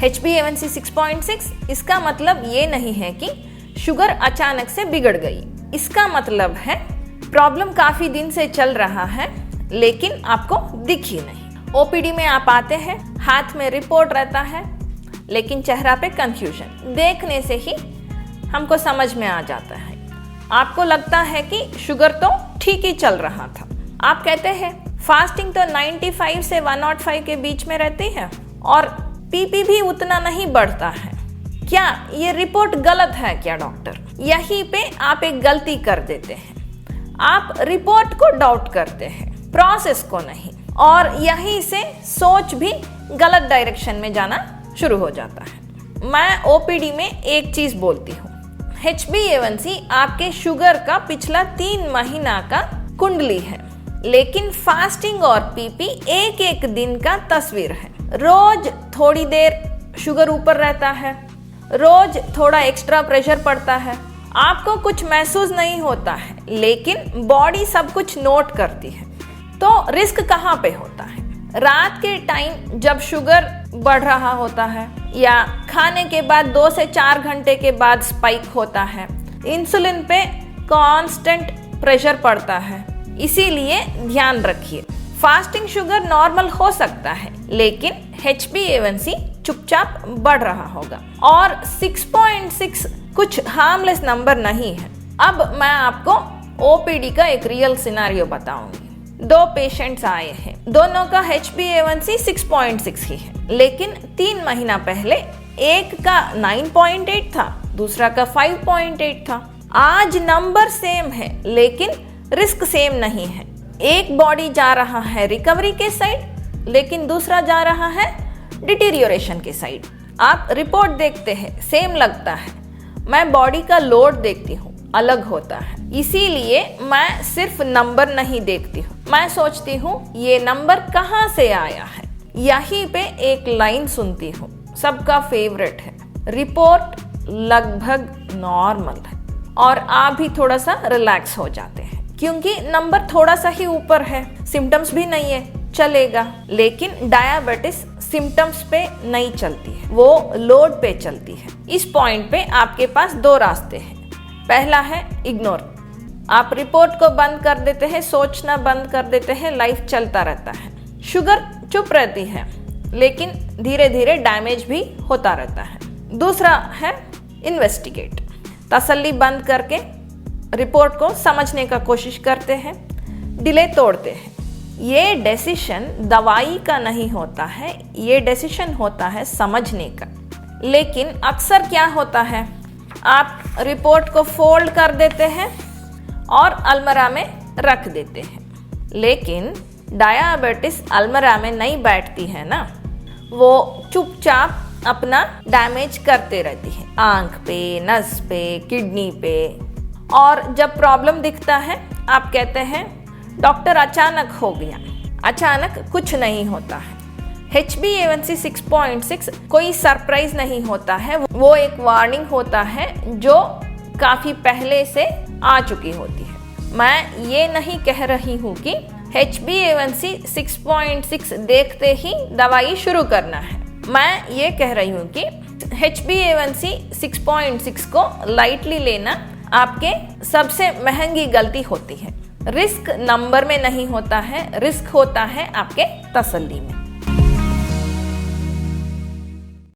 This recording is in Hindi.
HbA1c 6.6 इसका मतलब ये नहीं है कि शुगर अचानक से बिगड़ गई। इसका मतलब है प्रॉब्लम काफी दिन से चल रहा है लेकिन आपको दिखी नहीं। ओपीडी में आप आते हैं, हाथ में रिपोर्ट रहता है लेकिन चेहरा पे कंफ्यूजन। देखने से ही हमको समझ में आ जाता है। आपको लगता है कि शुगर तो ठीक ही चल रहा था। आप कहते हैं फास्टिंग तो 95 से 105 के बीच में रहती है और पीपी भी उतना नहीं बढ़ता है। क्या ये रिपोर्ट गलत है क्या डॉक्टर? यहीं पे आप एक गलती कर देते हैं। आप रिपोर्ट को डाउट करते हैं, प्रोसेस को नहीं, और यहीं से सोच भी गलत डायरेक्शन में जाना शुरू हो जाता है। मैं ओपीडी में एक चीज बोलती हूँ, HbA1c आपके शुगर का पिछला 3 महीना का कुंडली है, लेकिन फास्टिंग और पीपी एक एक दिन का तस्वीर है। रोज थोड़ी देर शुगर ऊपर रहता है, रोज थोड़ा एक्स्ट्रा प्रेशर पड़ता है, आपको कुछ महसूस नहीं होता है लेकिन बॉडी सब कुछ नोट करती है। तो रिस्क कहाँ पे होता है? रात के टाइम जब शुगर बढ़ रहा होता है या खाने के बाद 2 से 4 घंटे के बाद स्पाइक होता है, इंसुलिन पे कांस्टेंट प्रेशर पड़ता है। इसीलिए ध्यान रखिए, फास्टिंग शुगर नॉर्मल हो सकता है लेकिन HbA1c चुपचाप बढ़ रहा होगा और 6.6 कुछ हार्मलेस नंबर नहीं है। अब मैं आपको ओपीडी का एक रियल सिनेरियो बताऊंगी। 2 पेशेंट्स आए हैं, दोनों का HbA1c 6.6 ही है, लेकिन 3 महीना पहले एक का 9.8 था, दूसरा का 5.8 था। आज नंबर सेम है लेकिन रिस्क सेम नहीं है। एक बॉडी जा रहा है रिकवरी के साइड लेकिन दूसरा जा रहा है डिटीरियोरेशन के साइड। आप रिपोर्ट देखते हैं, सेम लगता है, मैं बॉडी का लोड देखती हूँ, अलग होता है। इसीलिए मैं सिर्फ नंबर नहीं देखती हूँ, मैं सोचती हूँ ये नंबर कहाँ से आया है। यहीं पे एक लाइन सुनती हूँ, सबका फेवरेट है, रिपोर्ट लगभग नॉर्मल है, और आप भी थोड़ा सा रिलैक्स हो जाते हैं क्योंकि नंबर थोड़ा सा ही ऊपर है, सिम्टम्स भी नहीं है, चलेगा। लेकिन डायबिटीज सिम्टम्स पे नहीं चलती है, वो लोड पे चलती है। इस पॉइंट पे आपके पास 2 रास्ते हैं। पहला है इग्नोर, आप रिपोर्ट को बंद कर देते हैं, सोचना बंद कर देते हैं, लाइफ चलता रहता है, शुगर चुप रहती है लेकिन धीरे धीरे डैमेज भी होता रहता है। दूसरा है इन्वेस्टिगेट, तसल्ली बंद करके रिपोर्ट को समझने का कोशिश करते हैं, डिले तोड़ते हैं। ये डिसीजन दवाई का नहीं होता है, ये डिसीजन होता है समझने का। लेकिन अक्सर क्या होता है, आप रिपोर्ट को फोल्ड कर देते हैं और अलमारी में रख देते हैं। लेकिन डायबिटीज अलमारी में नहीं बैठती है ना, वो चुपचाप अपना डैमेज करते रहती है, आंख पे, नस पे, किडनी पे। और जब प्रॉब्लम दिखता है आप कहते हैं डॉक्टर अचानक हो गया। अचानक कुछ नहीं होता है। HbA1c 6.6 कोई सरप्राइज नहीं होता है, वो एक वार्निंग होता है जो काफी पहले से आ चुकी होती है। मैं ये नहीं कह रही हूँ कि HbA1c 6.6 देखते ही दवाई शुरू करना है। मैं ये कह रही हूँ कि HbA1c 6.6 को लाइटली लेना आपके सबसे महंगी गलती होती है। रिस्क नंबर में नहीं होता है, रिस्क होता है आपके तसल्ली में।